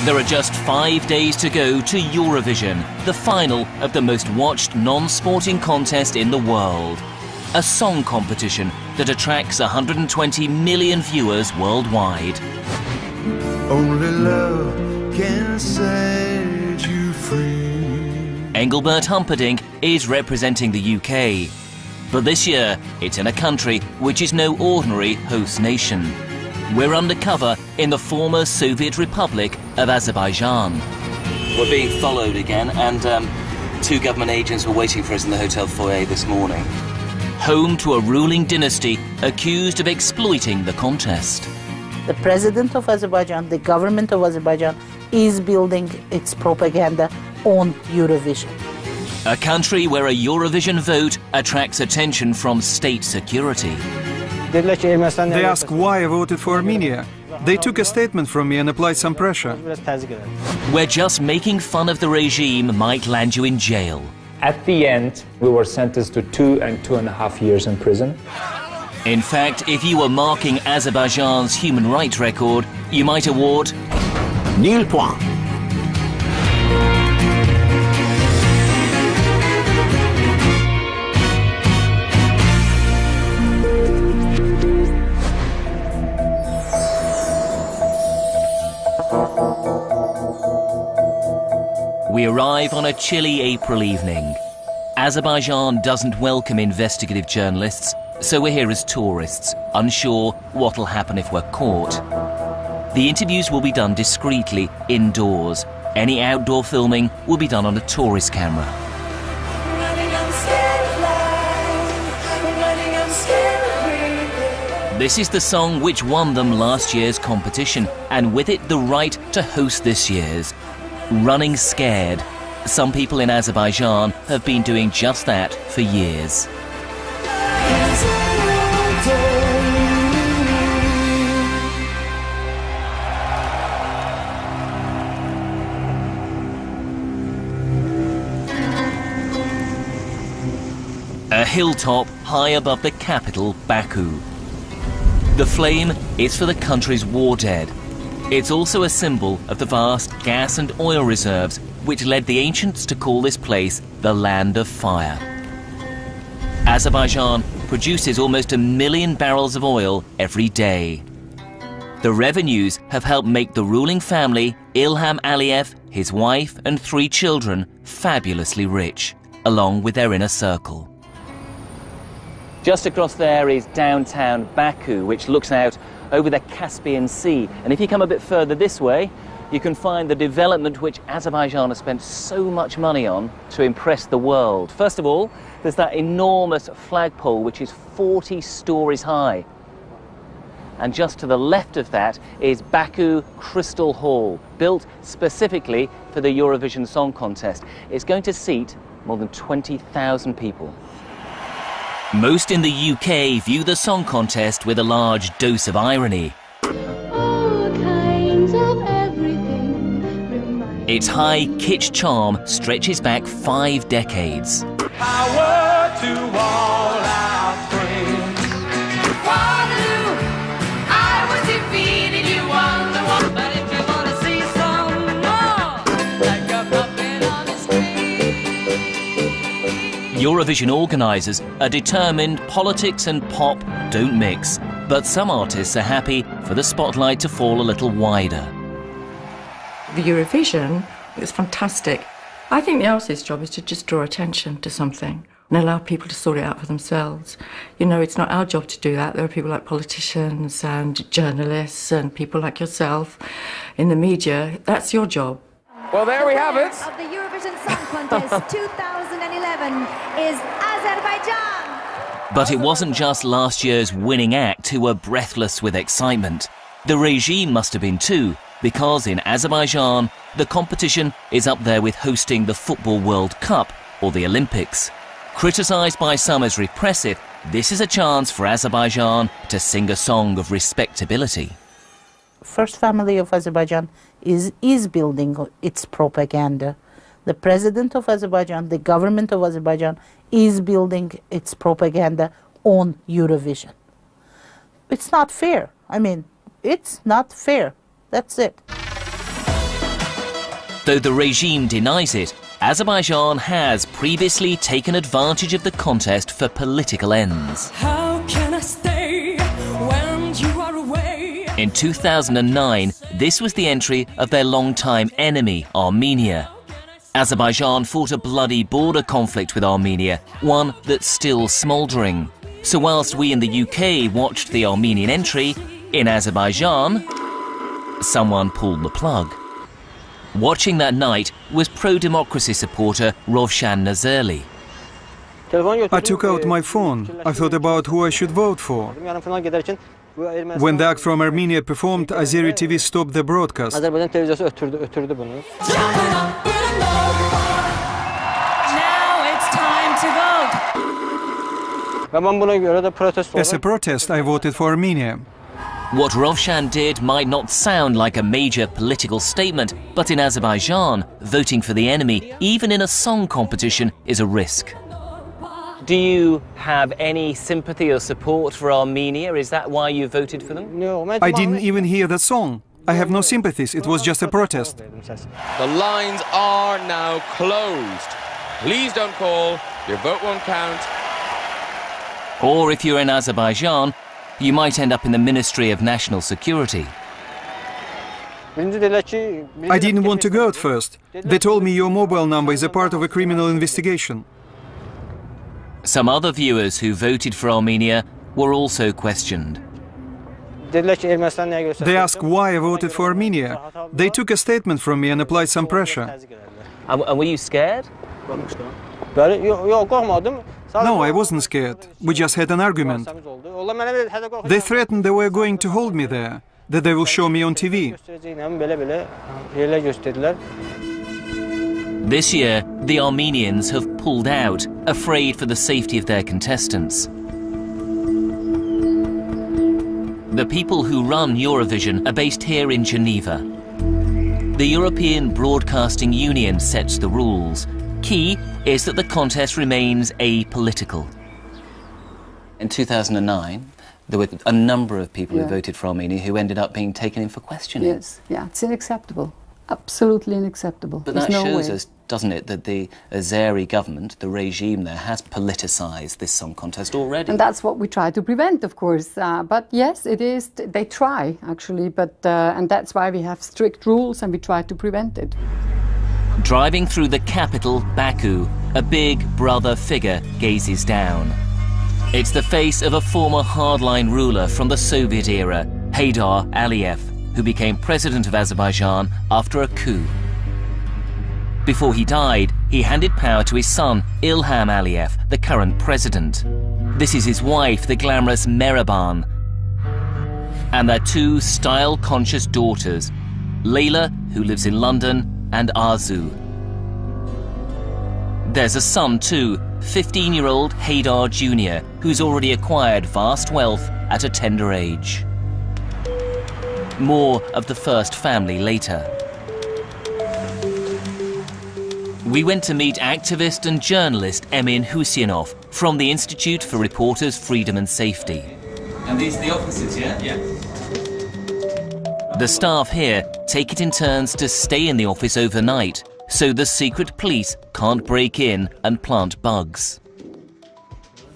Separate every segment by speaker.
Speaker 1: There are just 5 days to go to Eurovision, the final of the most watched non-sporting contest in the world. A song competition that attracts 120 million viewers worldwide.
Speaker 2: Only love can set you free.
Speaker 1: Engelbert Humperdinck is representing the UK. But this year, it's in a country which is no ordinary host nation. We're undercover in the former Soviet Republic of Azerbaijan. We're being followed again, and 2 government agents were waiting for us in the hotel foyer this morning. Home to a ruling dynasty accused of exploiting the contest.
Speaker 3: The president of Azerbaijan, the government of Azerbaijan, is building its propaganda on Eurovision.
Speaker 1: A country where a Eurovision vote attracts attention from state security.
Speaker 4: They asked why I voted for Armenia. They took a statement from me and applied some pressure.
Speaker 1: Where just making fun of the regime might land you in jail.
Speaker 5: At the end, we were sentenced to 2 and 2.5 years in prison.
Speaker 1: In fact, if you were marking Azerbaijan's human rights record, you might award
Speaker 6: nul point.
Speaker 1: We arrive on a chilly April evening. Azerbaijan doesn't welcome investigative journalists, so we're here as tourists, unsure what'll happen if we're caught. The interviews will be done discreetly, indoors. Any outdoor filming will be done on a tourist camera. This is the song which won them last year's competition, and with it the right to host this year's. Running Scared. Some people in Azerbaijan have been doing just that for years. A hilltop high above the capital, Baku. The flame is for the country's war dead. It's also a symbol of the vast gas and oil reserves which led the ancients to call this place the Land of Fire. Azerbaijan produces almost 1 million barrels of oil every day. The revenues have helped make the ruling family, Ilham Aliyev, his wife and 3 children, fabulously rich, along with their inner circle. Just across there is downtown Baku, which looks out over the Caspian Sea. And if you come a bit further this way, you can find the development which Azerbaijan has spent so much money on to impress the world. First of all, there's that enormous flagpole which is 40 stories high. And just to the left of that is Baku Crystal Hall, built specifically for the Eurovision Song Contest. It's going to seat more than 20,000 people. Most in the UK view the song contest with a large dose of irony. Its high kitsch charm stretches back 5 decades.
Speaker 2: Power to all our friends. I was defeated, you won the war. But if you want to see some more, like a puppet on the street.
Speaker 1: Eurovision organisers are determined politics and pop don't mix. But some artists are happy for the spotlight to fall a little wider.
Speaker 7: The Eurovision is fantastic. I think the artist's job is to just draw attention to something and allow people to sort it out for themselves. You know, it's not our job to do that. There are people like politicians and journalists and people like yourself in the media. That's your job.
Speaker 8: Well, there we have it.
Speaker 9: Of the Eurovision Song Contest 2011 is Azerbaijan.
Speaker 1: But it wasn't just last year's winning act who were breathless with excitement. The regime must have been too, because in Azerbaijan, the competition is up there with hosting the Football World Cup or the Olympics. Criticised by some as repressive, this is a chance for Azerbaijan to sing a song of respectability.
Speaker 3: First family of Azerbaijan is building its propaganda. The president of Azerbaijan, the government of Azerbaijan, is building its propaganda on Eurovision. It's not fair. I mean, it's not fair. That's it.
Speaker 1: Though the regime denies it, Azerbaijan has previously taken advantage of the contest for political ends.
Speaker 2: How can I stay when you are away?
Speaker 1: In 2009, this was the entry of their longtime enemy, Armenia. Azerbaijan fought a bloody border conflict with Armenia, one that's still smouldering. So whilst we in the UK watched the Armenian entry, in Azerbaijan, someone pulled the plug. Watching that night was pro-democracy supporter Rovshan Nazirli.
Speaker 4: I took out my phone. I thought about who I should vote for. When the act from Armenia performed, Azeri TV stopped the broadcast.
Speaker 2: Now it's time to vote.
Speaker 4: As a protest, I voted for Armenia.
Speaker 1: What Rovshan did might not sound like a major political statement, but in Azerbaijan, voting for the enemy, even in a song competition, is a risk. Do you have any sympathy or support for Armenia? Is that why you voted for them?
Speaker 4: I didn't even hear the song. I have no sympathies. It was just a protest.
Speaker 6: The lines are now closed. Please don't call. Your vote won't count.
Speaker 1: Or if you're in Azerbaijan, you might end up in the Ministry of National Security.
Speaker 4: I didn't want to go at first. They told me your mobile number is a part of a criminal investigation.
Speaker 1: Some other viewers who voted for Armenia were also questioned.
Speaker 4: They asked why I voted for Armenia. They took a statement from me and applied some pressure.
Speaker 1: And were you scared?
Speaker 4: No, I wasn't scared. We just had an argument. They threatened they were going to hold me there, that they will show me on TV.
Speaker 1: This year, the Armenians have pulled out, afraid for the safety of their contestants. The people who run Eurovision are based here in Geneva. The European Broadcasting Union sets the rules. Key is that the contest remains apolitical. In 2009, there were a number of people who voted for Armenia who ended up being taken in for questioning.
Speaker 8: Yes, yeah, it's unacceptable. Absolutely unacceptable.
Speaker 1: But that shows us, doesn't it, that the Azeri government, the regime there, has politicised this song contest already.
Speaker 8: And that's what we try to prevent, of course. But yes, it is. They try, actually. But and that's why we have strict rules and we try to prevent it.
Speaker 1: Driving through the capital, Baku, a big brother figure gazes down. It's the face of a former hardline ruler from the Soviet era, Heydar Aliyev, who became president of Azerbaijan after a coup. Before he died, he handed power to his son, Ilham Aliyev, the current president. This is his wife, the glamorous Mehriban, and their two style-conscious daughters, Layla, who lives in London, and Arzu. There's a son too, 15-year-old Heydar Jr., who's already acquired vast wealth at a tender age. More of the first family later. We went to meet activist and journalist Emin Huseynov from the Institute for Reporters' Freedom and Safety. And these are the offices, yeah? Yeah. The staff here take it in turns to stay in the office overnight, so the secret police can't break in and plant bugs.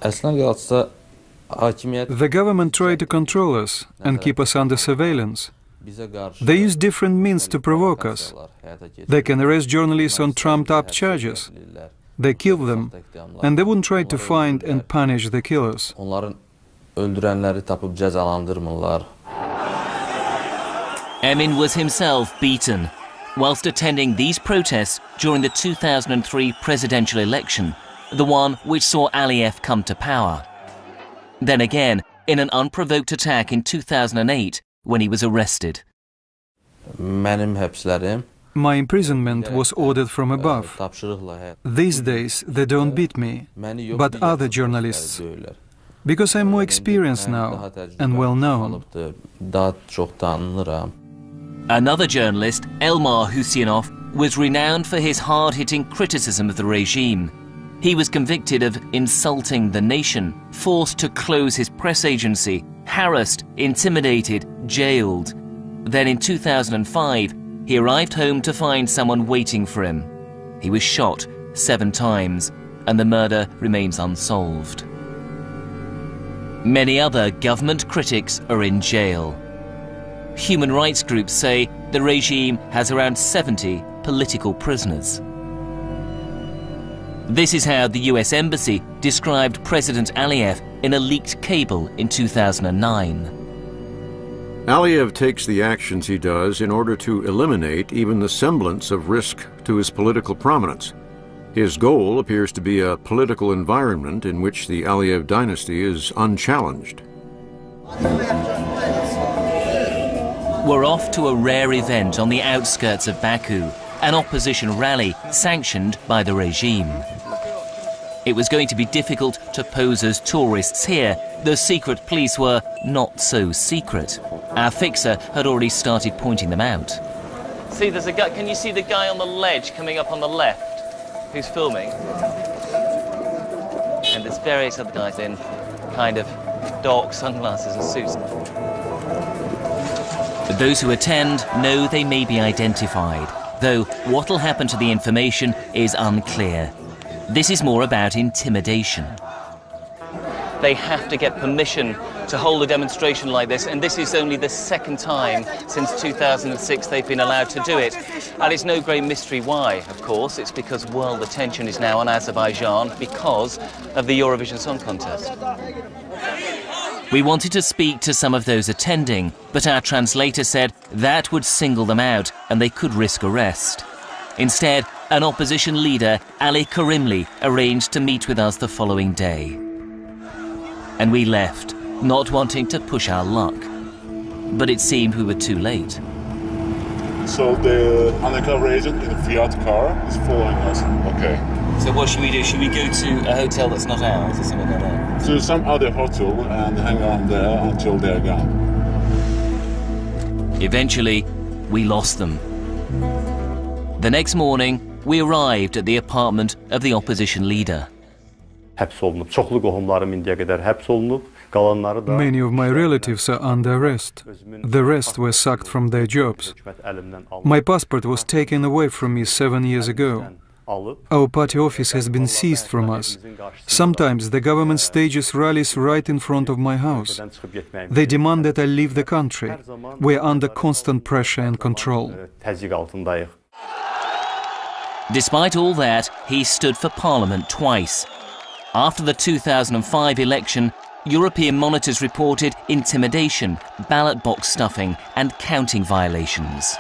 Speaker 4: The government tried to control us and keep us under surveillance. They use different means to provoke us. They can arrest journalists on trumped-up charges. They kill them, and they wouldn't try to find and punish the killers.
Speaker 1: Emin was himself beaten whilst attending these protests during the 2003 presidential election, the one which saw Aliyev come to power. Then again, in an unprovoked attack in 2008, when he was arrested.
Speaker 4: My imprisonment was ordered from above. These days they don't beat me, but other journalists, because I'm more experienced now and well known.
Speaker 1: Another journalist, Elmar Huseynov, was renowned for his hard-hitting criticism of the regime. He was convicted of insulting the nation, forced to close his press agency, harassed, intimidated, jailed. Then in 2005, he arrived home to find someone waiting for him. He was shot 7 times, and the murder remains unsolved. Many other government critics are in jail. Human rights groups say the regime has around 70 political prisoners. This is how the US Embassy described President Aliyev in a leaked cable in 2009.
Speaker 10: Aliyev takes the actions he does in order to eliminate even the semblance of risk to his political prominence. His goal appears to be a political environment in which the Aliyev dynasty is unchallenged.
Speaker 1: We're off to a rare event on the outskirts of Baku, an opposition rally sanctioned by the regime. It was going to be difficult to pose as tourists here. The secret police were not so secret. Our fixer had already started pointing them out. See, there's a guy. Can you see the guy on the ledge coming up on the left who's filming? And there's various other guys in kind of dark sunglasses and suits. But those who attend know they may be identified, though what'll happen to the information is unclear. This is more about intimidation. They have to get permission to hold a demonstration like this, and this is only the 2nd time since 2006 they've been allowed to do it. And it's no great mystery why, of course. It's because world attention is now on Azerbaijan because of the Eurovision Song Contest. We wanted to speak to some of those attending, but our translator said that would single them out and they could risk arrest. Instead, an opposition leader, Ali Karimli, arranged to meet with us the following day. And we left, not wanting to push our luck. But it seemed we were too late.
Speaker 11: So the undercover agent in a Fiat car is following us. Okay.
Speaker 1: So what should we do? Should we go to a hotel that's not ours or something like that?
Speaker 11: To some other hotel and hang around there until they're gone.
Speaker 1: Eventually, we lost them. The next morning, we arrived at the apartment of the opposition leader.
Speaker 4: Many of my relatives are under arrest. The rest were sacked from their jobs. My passport was taken away from me 7 years ago. Our party office has been seized from us. Sometimes the government stages rallies right in front of my house. They demand that I leave the country. We are under constant pressure and control.
Speaker 1: Despite all that, he stood for parliament twice. After the 2005 election, European monitors reported intimidation, ballot box stuffing and counting violations.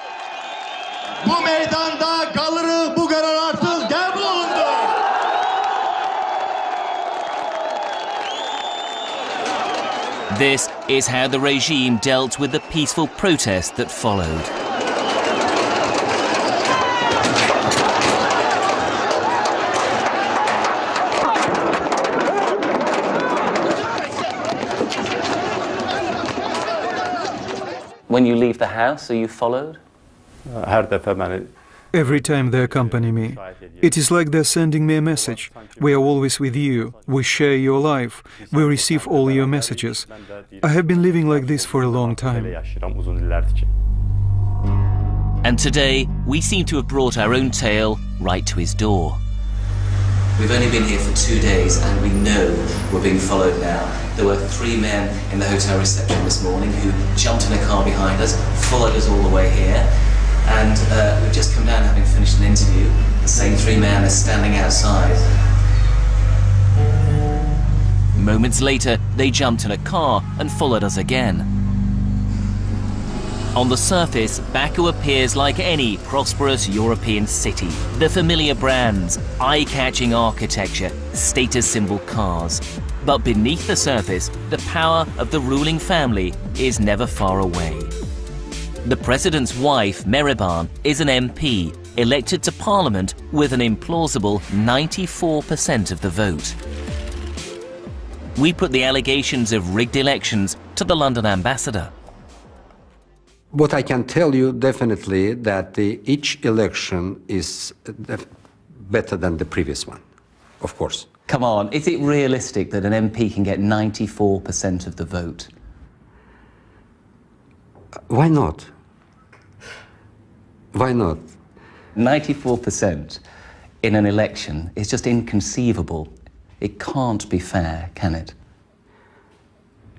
Speaker 1: This is how the regime dealt with the peaceful protest that followed. When you leave the house, are you followed?
Speaker 4: Every time they accompany me, it is like they're sending me a message. We are always with you. We share your life. We receive all your messages. I have been living like this for a long time.
Speaker 1: And today, we seem to have brought our own tale right to his door. We've only been here for 2 days and we know we're being followed now. There were 3 men in the hotel reception this morning who jumped in a car behind us, followed us all the way here, and we've just come down having finished an interview. The same 3 men are standing outside. Moments later, they jumped in a car and followed us again. On the surface, Baku appears like any prosperous European city. The familiar brands, eye-catching architecture, status symbol cars. But beneath the surface, the power of the ruling family is never far away. The president's wife, Mehriban, is an MP, elected to parliament with an implausible 94% of the vote. We put the allegations of rigged elections to the London ambassador.
Speaker 12: What I can tell you definitely that each election is better than the previous one, of course.
Speaker 1: Come on, is it realistic that an MP can get 94% of the vote?
Speaker 12: Why not? Why not?
Speaker 13: 94% in an election is just inconceivable. It can't be fair, can it?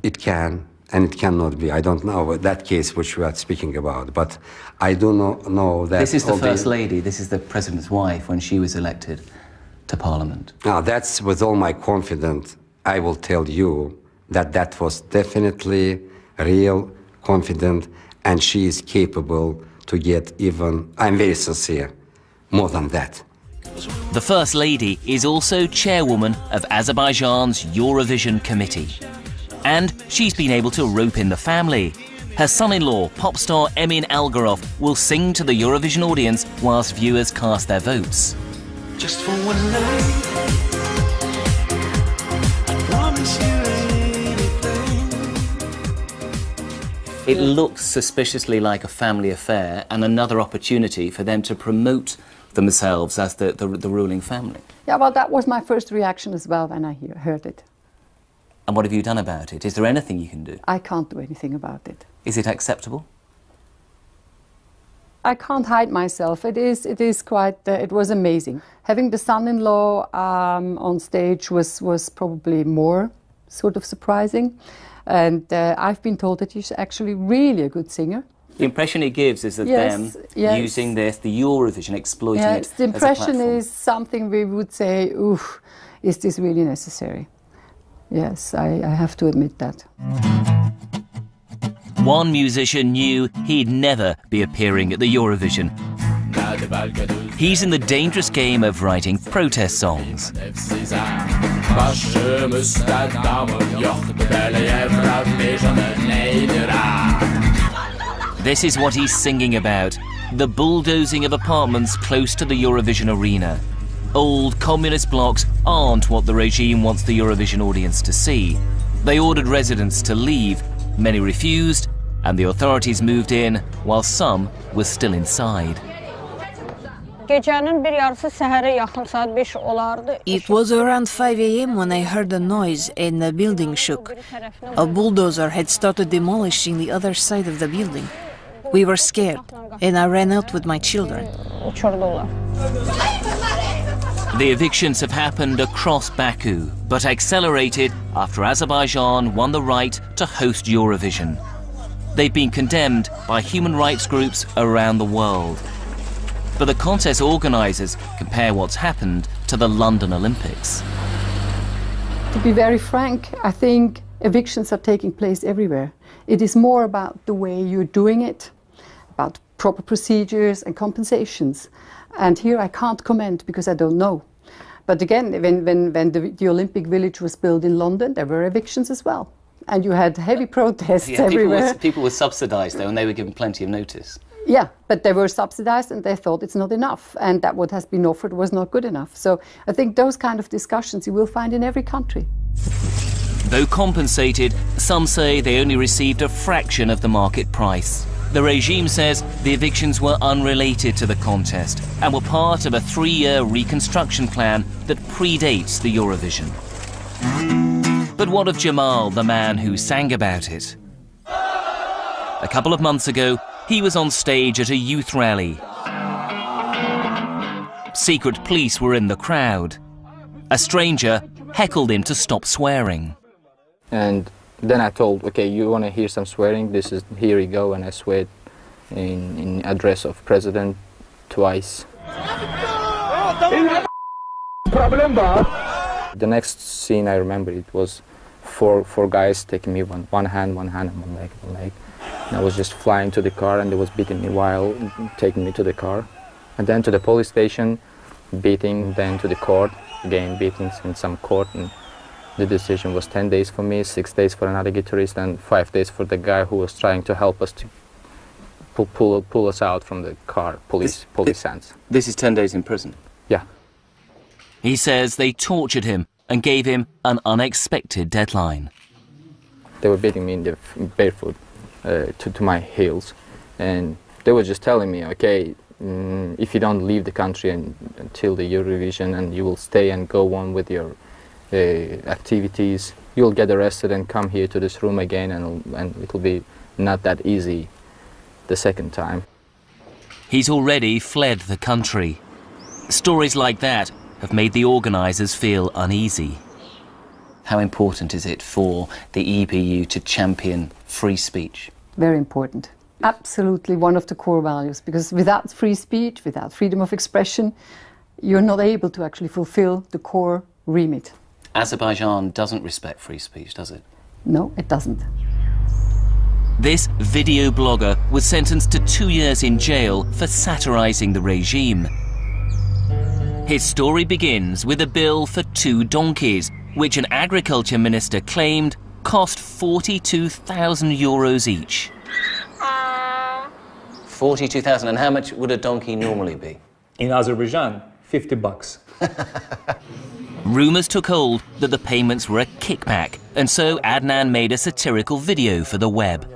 Speaker 12: It can, and it cannot be. I don't know that case which we are speaking about, but I do not know that...
Speaker 13: This is the First Lady, this is the President's wife when she was elected to Parliament.
Speaker 12: Now, that's with all my confidence, I will tell you that that was definitely real, confident, and she is capable to get even, I'm very sincere, more than that.
Speaker 1: The First Lady is also chairwoman of Azerbaijan's Eurovision Committee. And she's been able to rope in the family. Her son-in-law, pop star Emin Algarov, will sing to the Eurovision audience whilst viewers cast their votes.
Speaker 2: Just for one night, I promise you
Speaker 13: It looks suspiciously like a family affair and another opportunity for them to promote themselves as the ruling family.
Speaker 8: Yeah, well, that was my first reaction as well when I heard it.
Speaker 13: And what have you done about it? Is there anything you can do?
Speaker 8: I can't do anything about it.
Speaker 13: Is it acceptable?
Speaker 8: I can't hide myself. It is quite, it was amazing. Having the son-in-law on stage was probably more sort of surprising. And I've been told that he's actually really a good singer.
Speaker 13: The impression it gives is that them using this, the Eurovision, exploiting it as a
Speaker 8: the impression
Speaker 13: platform.
Speaker 8: is something we would say, oof, is this really necessary? Yes, I have to admit that.
Speaker 1: One musician knew he'd never be appearing at the Eurovision. He's in the dangerous game of writing protest songs. This is what he's singing about, the bulldozing of apartments close to the Eurovision arena. Old communist blocks aren't what the regime wants the Eurovision audience to see. They ordered residents to leave, many refused, and the authorities moved in while some were still inside.
Speaker 14: It was around 5 a.m. when I heard a noise and the building shook. A bulldozer had started demolishing the other side of the building. We were scared, and I ran out with my children.
Speaker 1: The evictions have happened across Baku, but accelerated after Azerbaijan won the right to host Eurovision. They've been condemned by human rights groups around the world. But the contest organisers compare what's happened to the London Olympics.
Speaker 8: To be very frank, I think evictions are taking place everywhere. It is more about the way you're doing it, about proper procedures and compensations. And here I can't comment because I don't know. But again, when the Olympic Village was built in London, there were evictions as well. And you had heavy protests everywhere.
Speaker 13: People were subsidised though, and they were given plenty of notice.
Speaker 8: Yeah, but they were subsidised and they thought it's not enough, and that what has been offered was not good enough. So I think those kind of discussions you will find in every country.
Speaker 1: Though compensated, some say they only received a fraction of the market price. The regime says the evictions were unrelated to the contest and were part of a 3-year reconstruction plan that predates the Eurovision. But what of Jamal, the man who sang about it? A couple of months ago, he was on stage at a youth rally. Secret police were in the crowd. A stranger heckled him to stop swearing.
Speaker 15: And then I told, okay, you want to hear some swearing? Here you go, and I swear in address of president twice. The next scene I remember, it was four guys taking me one hand, and one leg. And I was just flying to the car, and they was beating me while taking me to the car. And then to the police station, beating, then to the court, again beatings in some court. And the decision was 10 days for me, 6 days for another guitarist, and 5 days for the guy who was trying to help us to pull us out from the car, police hands.
Speaker 13: This is 10 days in prison?
Speaker 15: Yeah.
Speaker 1: He says they tortured him and gave him an unexpected deadline.
Speaker 15: They were beating me in the barefoot to my heels, and they were just telling me, okay, if you don't leave the country until the Eurovision, and you will stay and go on with your activities, you'll get arrested and come here to this room again, and it'll be not that easy the second time.
Speaker 1: He's already fled the country. Stories like that have made the organisers feel uneasy.
Speaker 13: How important is it for the EBU to champion free speech?
Speaker 8: Very important. Absolutely one of the core values, because without free speech, without freedom of expression, you're not able to actually fulfill the core remit.
Speaker 13: Azerbaijan doesn't respect free speech, does it?
Speaker 8: No, it doesn't.
Speaker 1: This video blogger was sentenced to 2 years in jail for satirising the regime. His story begins with a bill for 2 donkeys, which an agriculture minister claimed cost 42,000 euros each.
Speaker 13: 42,000, and how much would a donkey normally be?
Speaker 5: In Azerbaijan, 50 bucks.
Speaker 1: Rumours took hold that the payments were a kickback, and so Adnan made a satirical video for the web.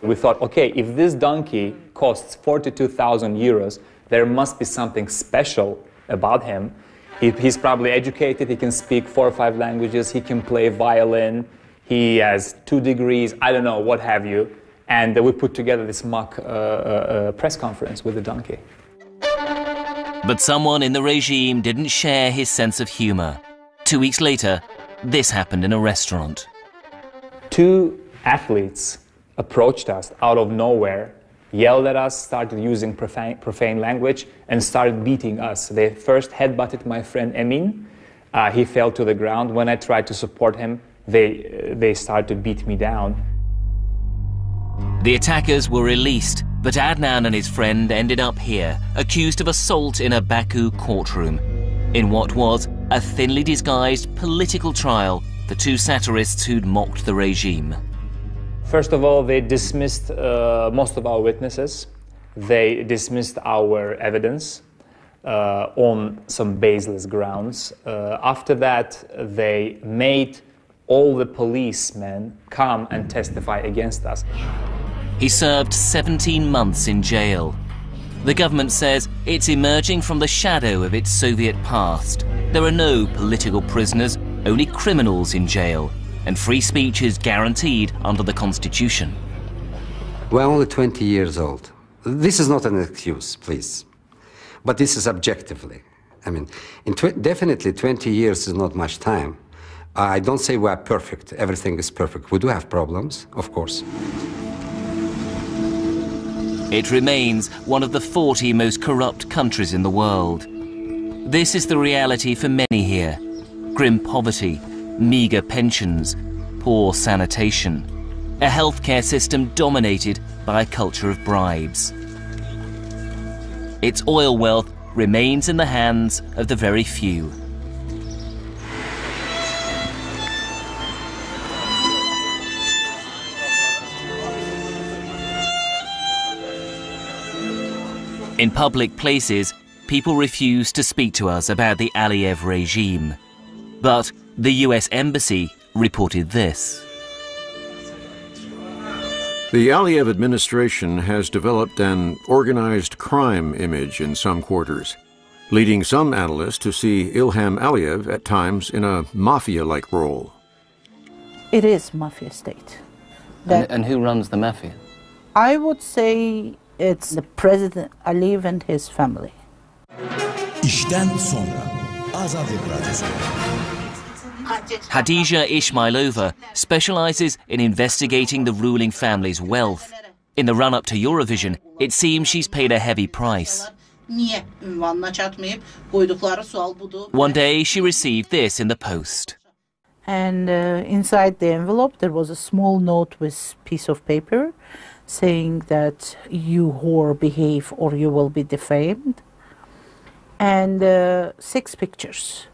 Speaker 5: We thought, okay, if this donkey costs 42,000 euros, there must be something special about him. He's probably educated, he can speak 4 or 5 languages, he can play violin, he has 2 degrees, I don't know, what have you. And we put together this mock press conference with the donkey.
Speaker 1: But someone in the regime didn't share his sense of humour. 2 weeks later, this happened in a restaurant.
Speaker 5: 2 athletes approached us out of nowhere, yelled at us, started using profane language, and started beating us. They first headbutted my friend Emin. He fell to the ground. When I tried to support him, they started to beat me down.
Speaker 1: The attackers were released, but Adnan and his friend ended up here, accused of assault in a Baku courtroom. In what was a thinly disguised political trial, the 2 satirists who'd mocked the regime.
Speaker 5: First of all, they dismissed most of our witnesses. They dismissed our evidence on some baseless grounds. After that, they made all the policemen come and testify against us.
Speaker 1: He served 17 months in jail. The government says it's emerging from the shadow of its Soviet past. There are no political prisoners, only criminals in jail, and free speech is guaranteed under the Constitution.
Speaker 12: We're only 20 years old. This is not an excuse, please. But this is objectively. I mean, definitely 20 years is not much time. I don't say we're perfect, everything is perfect. We do have problems, of course.
Speaker 1: It remains one of the 40 most corrupt countries in the world. This is the reality for many here. Grim poverty, meagre pensions, poor sanitation, a healthcare system dominated by a culture of bribes. Its oil wealth remains in the hands of the very few. In public places, people refuse to speak to us about the Aliyev regime. But the US Embassy reported this.
Speaker 10: The Aliyev administration has developed an organized crime image in some quarters, leading some analysts to see Ilham Aliyev at times in a mafia-like role.
Speaker 3: It is mafia state.
Speaker 13: And who runs the mafia?
Speaker 3: I would say it's the President Aliyev and his family.
Speaker 16: İşten sonra Azadlık Radyosu.
Speaker 1: Hadija Ismailova specializes in investigating the ruling family's wealth. In the run-up to Eurovision, it seems she's paid a heavy price. One day, she received this in the post.
Speaker 3: And inside the envelope, there was a small note with a piece of paper saying that you whore behave or you will be defamed. And 6 pictures.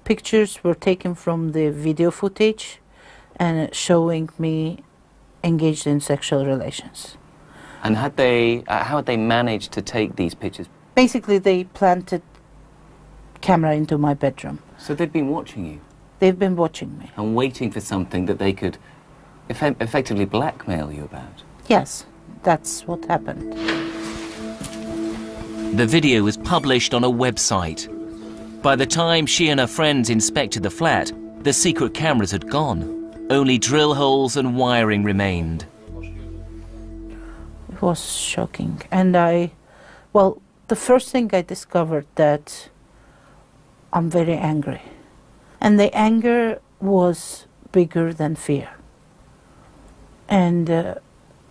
Speaker 3: Pictures were taken from the video footage and showing me engaged in sexual relations.
Speaker 13: And how had they managed to take these pictures?
Speaker 3: Basically, they planted camera into my bedroom.
Speaker 13: So they'd been watching you?
Speaker 3: They've been watching me.
Speaker 13: And waiting for something that they could effectively blackmail you about?
Speaker 3: Yes, that's what happened.
Speaker 1: The video was published on a website. By the time she and her friends inspected the flat, the secret cameras had gone. Only drill holes and wiring remained.
Speaker 3: It was shocking. And I Well, the first thing I discovered that I'm very angry. And the anger was bigger than fear. And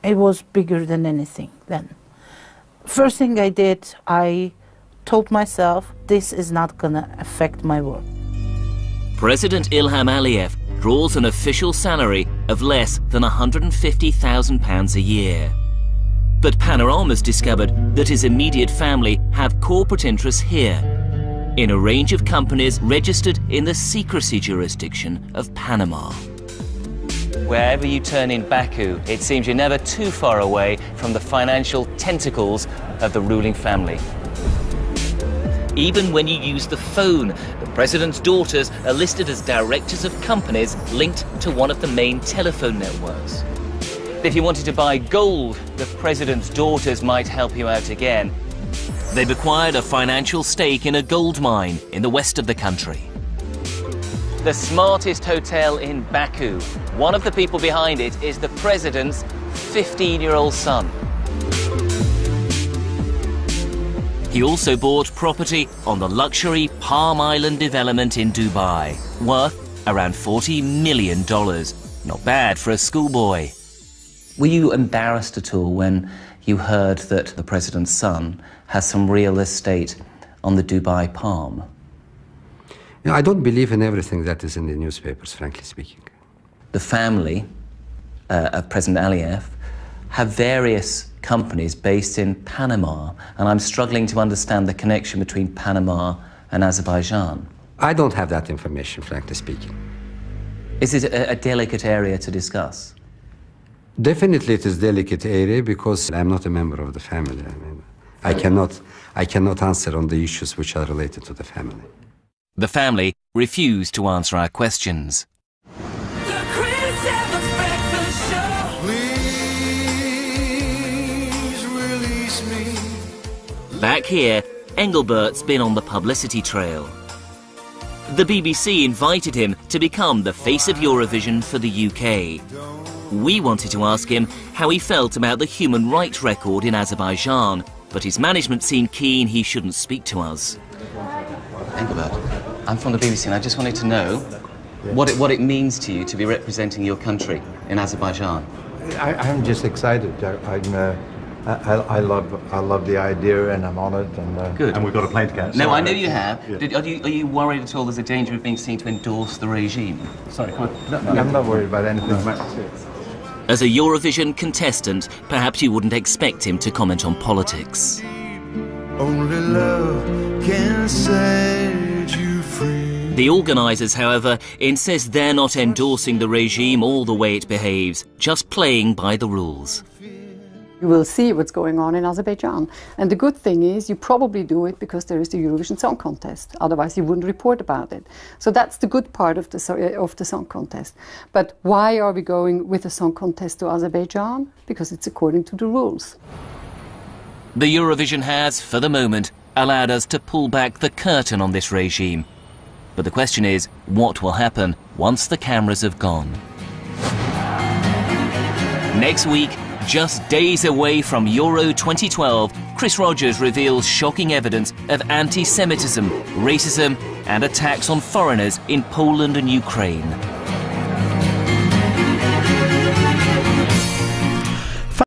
Speaker 3: it was bigger than anything then. First thing I did, I told myself, this is not going to affect my work.
Speaker 1: President Ilham Aliyev draws an official salary of less than £150,000 a year. But Panorama's discovered that his immediate family have corporate interests here, in a range of companies registered in the secrecy jurisdiction of Panama. Wherever you turn in Baku, it seems you're never too far away from the financial tentacles of the ruling family. Even when you use the phone, the president's daughters are listed as directors of companies linked to one of the main telephone networks. If you wanted to buy gold, the president's daughters might help you out again. They've acquired a financial stake in a gold mine in the west of the country. The smartest hotel in Baku. One of the people behind it is the president's 15-year-old son. He also bought property on the luxury Palm Island development in Dubai, worth around $40 million. Not bad for a schoolboy. Were you embarrassed at all when you heard that the president's son has some real estate on the Dubai Palm?
Speaker 12: You know, I don't believe in everything that is in the newspapers, frankly speaking.
Speaker 1: The family of President Aliyev have various companies based in Panama, and I'm struggling to understand the connection between Panama and Azerbaijan.
Speaker 12: I don't have that information, frankly speaking.
Speaker 1: Is it a delicate area to discuss?
Speaker 12: Definitely it is a delicate area because I'm not a member of the family. I mean, I cannot answer on the issues which are related to the family.
Speaker 1: The family refused to answer our questions. Back here, Engelbert's been on the publicity trail. The BBC invited him to become the face of Eurovision for the UK. We wanted to ask him how he felt about the human rights record in Azerbaijan, but his management seemed keen he shouldn't speak to us. Engelbert, I'm from the BBC and I just wanted to know what it means to you to be representing your country in Azerbaijan.
Speaker 17: I'm just excited. I love the idea and I'm honoured. And,
Speaker 1: Good.
Speaker 17: And we've got a plane to catch.
Speaker 1: No, I know you have.
Speaker 17: Yeah.
Speaker 1: Are you worried at all there's a danger of being seen to endorse the regime? Sorry, come on.
Speaker 17: No, I'm not worried about anything.
Speaker 1: As a Eurovision contestant, perhaps you wouldn't expect him to comment on politics.
Speaker 18: Only love can set you free.
Speaker 1: The organisers, however, insist they're not endorsing the regime or the way it behaves, just playing by the rules.
Speaker 8: You will see what's going on in Azerbaijan. And the good thing is you probably do it because there is the Eurovision Song Contest. Otherwise you wouldn't report about it. So that's the good part of the Song Contest. But why are we going with the Song Contest to Azerbaijan? Because it's according to the rules.
Speaker 1: The Eurovision has, for the moment, allowed us to pull back the curtain on this regime. But the question is, what will happen once the cameras have gone? Next week, just days away from Euro 2012, Chris Rogers reveals shocking evidence of anti-Semitism, racism and attacks on foreigners in Poland and Ukraine.